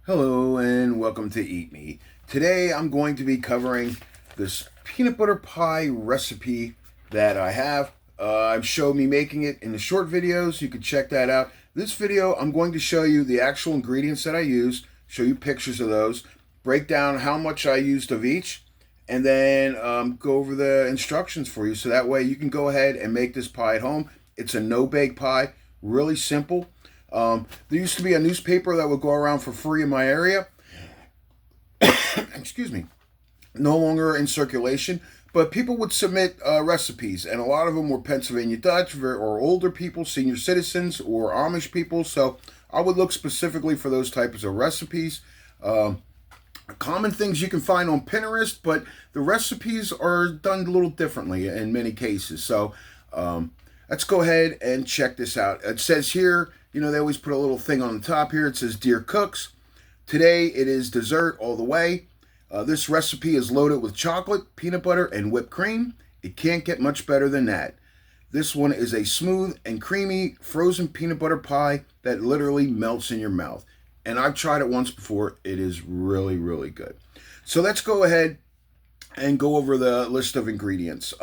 Hello and welcome to Eat Me. Today I'm going to be covering this peanut butter pie recipe that I have. I've showed me making it in the short videos. You can check that out. This video I'm going to show you the actual ingredients that I use, show you pictures of those, break down how much I used of each, and then go over the instructions for you so that way you can go ahead and make this pie at home. It's a no-bake pie, really simple. There used to be a newspaper that would go around for free in my area. Excuse me. No longer in circulation, but people would submit recipes, and a lot of them were Pennsylvania Dutch or older people, senior citizens, or Amish people. So I would look specifically for those types of recipes. Common things you can find on Pinterest, but the recipes are done a little differently in many cases. So let's go ahead and check this out. It says here, you know, they always put a little thing on the top here. It says, Dear Cooks, today it is dessert all the way. This recipe is loaded with chocolate, peanut butter, and whipped cream. It can't get much better than that. This one is a smooth and creamy frozen peanut butter pie that literally melts in your mouth. And I've tried it once before. It is really, really good. So let's go ahead and go over the list of ingredients.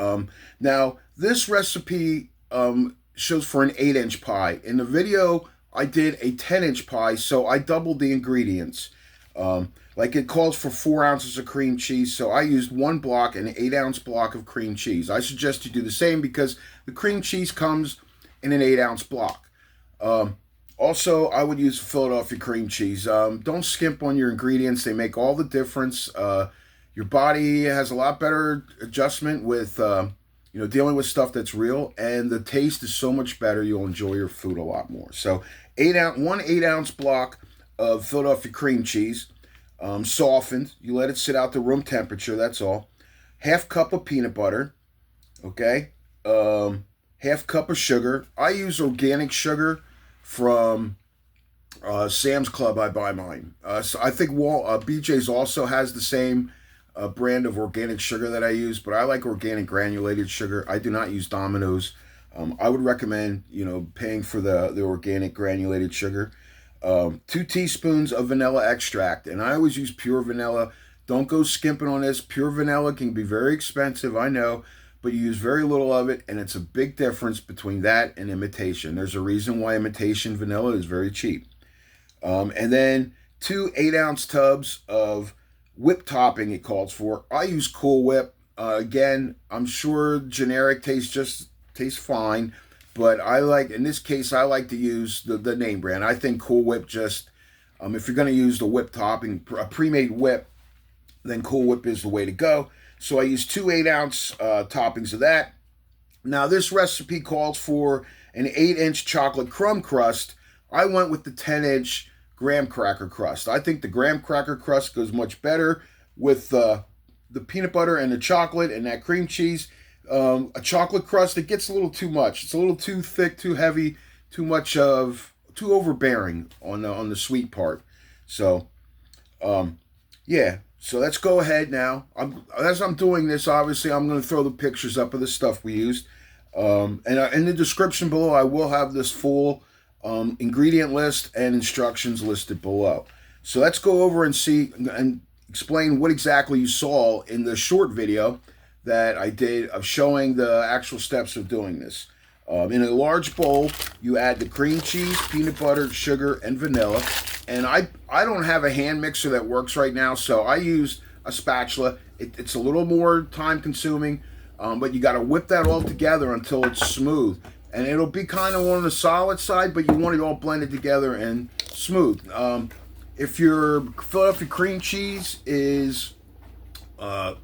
Now, this recipe shows for an 8-inch pie. In the video, I did a 10-inch pie, so I doubled the ingredients. Like it calls for 4 ounces of cream cheese, so I used one block, an 8-ounce block of cream cheese. I suggest you do the same because the cream cheese comes in an 8-ounce block. Also, I would use Philadelphia cream cheese. Don't skimp on your ingredients. They make all the difference. Your body has a lot better adjustment with dealing with stuff that's real, and the taste is so much better. You'll enjoy your food a lot more. So, 8-ounce block of Philadelphia cream cheese, softened. You let it sit out to room temperature. That's all. Half cup of peanut butter. Okay. Half cup of sugar. I use organic sugar from Sam's Club. I buy mine. So I think BJ's also has the same brand of organic sugar that I use, but I like organic granulated sugar. I do not use Domino's. I would recommend, paying for the organic granulated sugar. 2 teaspoons of vanilla extract, and I always use pure vanilla. Don't go skimping on this. Pure vanilla can be very expensive, I know, but you use very little of it, and it's a big difference between that and imitation. There's a reason why imitation vanilla is very cheap. And then 2 8-ounce tubs of whip topping it calls for. I use Cool Whip. Again, I'm sure generic tastes fine, but in this case, I like to use the name brand. I think Cool Whip just, if you're going to use the whip topping, a pre-made whip, then Cool Whip is the way to go. So I use 2 8-ounce toppings of that. Now, this recipe calls for an 8-inch chocolate crumb crust. I went with the 10-inch graham cracker crust. I think the graham cracker crust goes much better with the peanut butter and the chocolate and that cream cheese. A chocolate crust, it gets a little too much. It's a little too thick, too heavy, too overbearing on the sweet part. So, yeah. So let's go ahead now. As I'm doing this, obviously, I'm going to throw the pictures up of the stuff we used. And in the description below, I will have this full ingredient list and instructions listed below. So let's go over and see and explain what exactly you saw in the short video that I did of showing the actual steps of doing this. In a large bowl, you add the cream cheese, peanut butter, sugar, and vanilla. And I don't have a hand mixer that works right now, so I used a spatula. It's a little more time consuming, but you got to whip that all together until it's smooth. And it'll be kind of on the solid side, but you want it all blended together and smooth. If your Philadelphia cream cheese is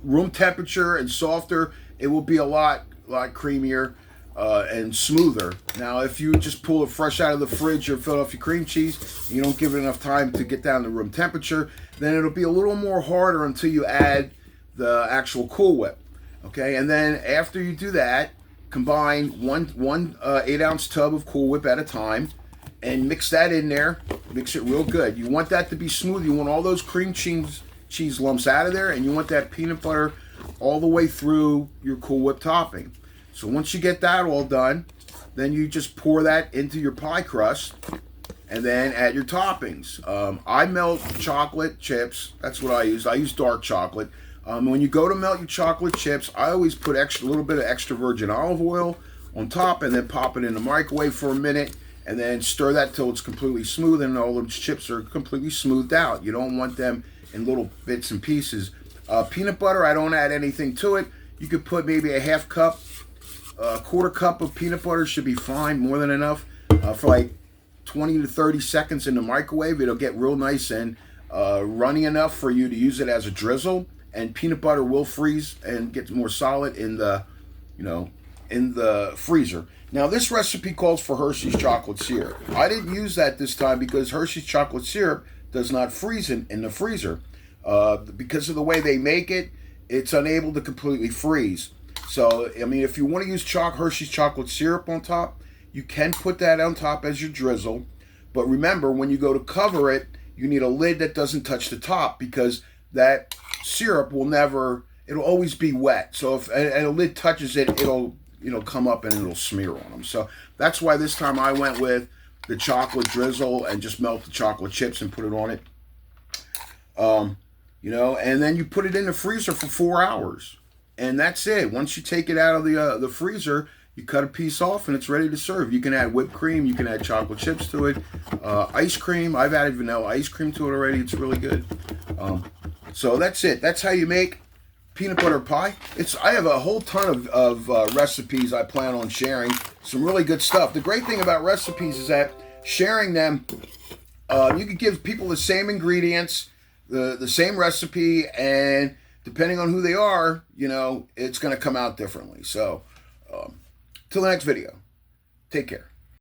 room temperature and softer, it will be a lot creamier and smoother. Now, if you just pull it fresh out of the fridge, your Philadelphia cream cheese, you don't give it enough time to get down to room temperature, then it'll be a little more harder until you add the actual Cool Whip. Okay, and then after you do that, combine one 8-ounce tub of Cool Whip at a time and mix that in there. Mix it real good. You want that to be smooth. You want all those cream cheese lumps out of there, and you want that peanut butter all the way through your Cool Whip topping. So once you get that all done, then you just pour that into your pie crust, and then add your toppings. I melt chocolate chips. That's what I use. I use dark chocolate. When you go to melt your chocolate chips, I always put a little bit of extra virgin olive oil on top, and then pop it in the microwave for a minute, and then stir that till it's completely smooth, and all those chips are completely smoothed out. You don't want them in little bits and pieces. Peanut butter, I don't add anything to it. You could put maybe a half cup, a quarter cup of peanut butter should be fine, more than enough, for like 20 to 30 seconds in the microwave. It'll get real nice and runny enough for you to use it as a drizzle. And peanut butter will freeze and get more solid in the, in the freezer. Now this recipe calls for Hershey's chocolate syrup. I didn't use that this time because Hershey's chocolate syrup does not freeze in the freezer. Because of the way they make it, it's unable to completely freeze. So, I mean, if you want to use Hershey's chocolate syrup on top, you can put that on top as your drizzle. But remember, when you go to cover it, you need a lid that doesn't touch the top, because that syrup it'll always be wet. So if a lid touches it, it'll come up and it'll smear on them. So that's why this time I went with the chocolate drizzle and just melt the chocolate chips and put it on it. And then you put it in the freezer for 4 hours. And that's it. Once you take it out of the freezer, you cut a piece off and it's ready to serve. You can add whipped cream. You can add chocolate chips to it. Ice cream. I've added vanilla ice cream to it already. It's really good. So that's it. That's how you make peanut butter pie. I have a whole ton of recipes I plan on sharing. Some really good stuff. The great thing about recipes is that sharing them, you can give people the same ingredients, the same recipe, and depending on who they are, it's going to come out differently. So, till the next video, take care.